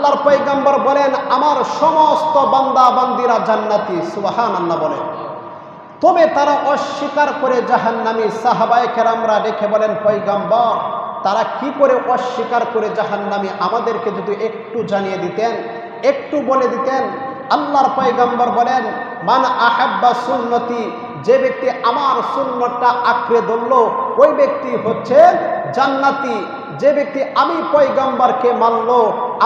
আল্লাহর পয়গম্বর বলেন আমার সমস্ত বান্দা বান্দিরা জান্নাতি, সুবহানাল্লাহ বলেন। তবে তারা অস্বীকার করে জাহান্নামী। সাহাবায়ে কেরামরা রেখে বলেন পয়গম্বর তারা কি করে অস্বীকার করে জাহান্নামী, আমাদেরকে যদি একটু জানিয়ে দিতেন, একটু বলে দিতেন। আল্লাহর পয়গম্বর বলেন মান আহাব্বা সুন্নতি, যে ব্যক্তি আমার সুন্নতটা আঁকড়ে ধরল ওই ব্যক্তি হচ্ছে জান্নাতি। যে ব্যক্তি আমি পয়গম্বরকে মানল,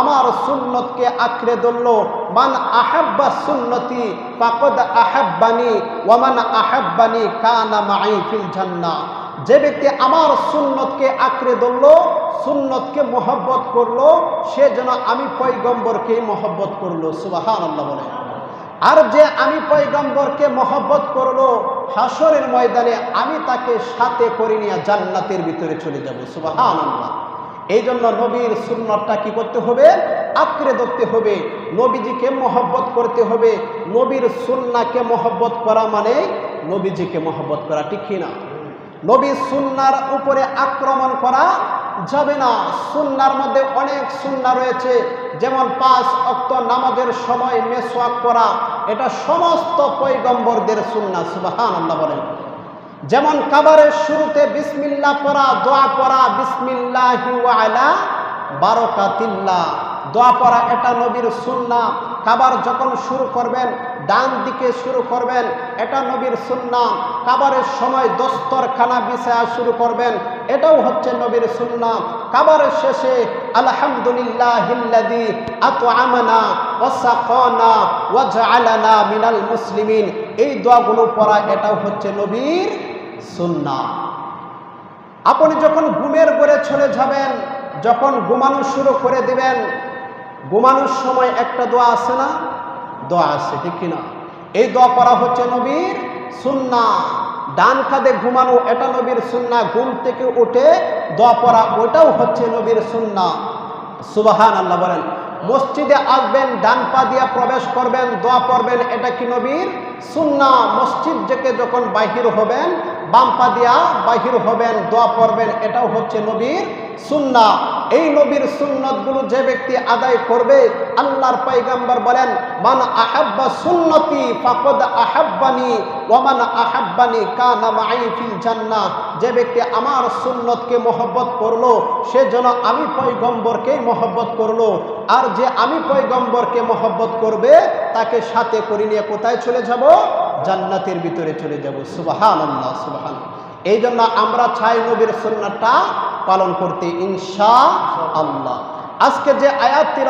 আমার সুন্নতকে আঁকড়ে ধরল, মান আহাব্বা সুন্নতি ফাকাদ আহাব্বানি ওয়া মান আহাব্বানি কানা মাই ফিল জান্নাহ। যে ব্যক্তি আমার সুন্নতকে আঁকড়ে ধরল, সুন্নতকে মহব্বত করলো, সে যেন আমি পয়গম্বরকেই মহব্বত করলো, সুবহানাল্লাহ বলেন। আর যে আমি পয়গম্বরকে মহব্বত করলো, হাসরের ময়দানে আমি তাকে সাথে করে নিয়ে জান্নাতের ভিতরে চলে যাব, সুবহানাল্লাহ। এই জন্য নবীর সুন্নতটা কি করতে হবে? আঁকড়ে ধরতে হবে, নবীজিকে মহব্বত করতে হবে। নবীর সুন্নাহকে মহব্বত করা মানে নবীজিকে মহব্বত করা, ঠিক কিনা? নবীর সুন্নার উপরে আক্রমণ করা যাবে না। সুন্নার মধ্যে অনেক সুন্নাহ রয়েছে, যেমন 5 ওয়াক্ত নামাজের সময় মেসওয়াক করা, এটা সমস্ত পয়গম্বরদের সুন্নাহ, সুবহানাল্লাহ বলেন। যেমন কাবারের শুরুতে বিসমিল্লাহ পড়া, দোয়া পড়া, বিসমিল্লাহি ওয়া আলা বারাকাতিল্লাহ, দোয়া পড়া, এটা নবীর সুন্নাহ। কাবার যখন শুরু করবেন ডান দিকে শুরু করবেন, এটা নবীর সুন্নাহ। কাবারের সময় দস্তরখানা বিছায়া শুরু করবেন, এটাও হচ্ছে নবীর সুন্নাহ। কাবারের শেষে আলহামদুলিল্লাহিল্লাযী আত'আমানা ওয়া সাকানা ওয়া জাআলানা মিনাল মুসলিমিন, এই দোয়াগুলো পড়া এটাও হচ্ছে নবীর সুন্নাহ। আপনি যখন ঘুমের ঘরে চলে যাবেন, যখন ঘুমানো শুরু করে দিবেন, ঘুমানোর সময় একটা দোয়া আছে না? দোয়া আছে, ঠিক কিনা? এই দোয়া করা হচ্ছে নবীর সুন্নাহ। ডান কাঁধে ঘুমানো, এটা নবীর সুন্নাহ। ঘুম থেকে উঠে দোয়া পড়া, ওটাও হচ্ছে নবীর সুন্নাহ, সুবহানাল্লাহ বলেন। মসজিদে আসবেন, ডান পা দিয়ে প্রবেশ করবেন, দোয়া পড়বেন, এটা কি নবীর সুন্নাহ। মসজিদ থেকে যখন বাহির হবেন বাম পা দিয়া বাহির হবেন, দোয়া পড়বেন, এটাও হচ্ছে নবীর সুন্নাহ। এই নবীর সুন্নতগুলো যে ব্যক্তি আদায় করবে, আল্লাহর পয়গম্বর বলেন মান আহাব্বা সুন্নতি ফাকাদ আহাব্বানি ওয়া মান আহাব্বানি কানা মাই ফিল জান্নাহ। যে ব্যক্তি আমার সুন্নতকে মহব্বত করলো, সে যেন আমি পয়গম্বরকেই মহব্বত করলো। আর যে আমি পয়গম্বরকে মহব্বত করবে, তাকে সাথে করে নিয়ে কোথায় চলে যাব? জান্নাতের ভিতরে চলে যাব, সুবহানাল্লাহ, সুবহানাল্লাহ। এই জন্য আমরা চাই নবীর সুন্নাহটা পালন করতে, ইনশাআল্লাহ। আজকে যে আয়াতটি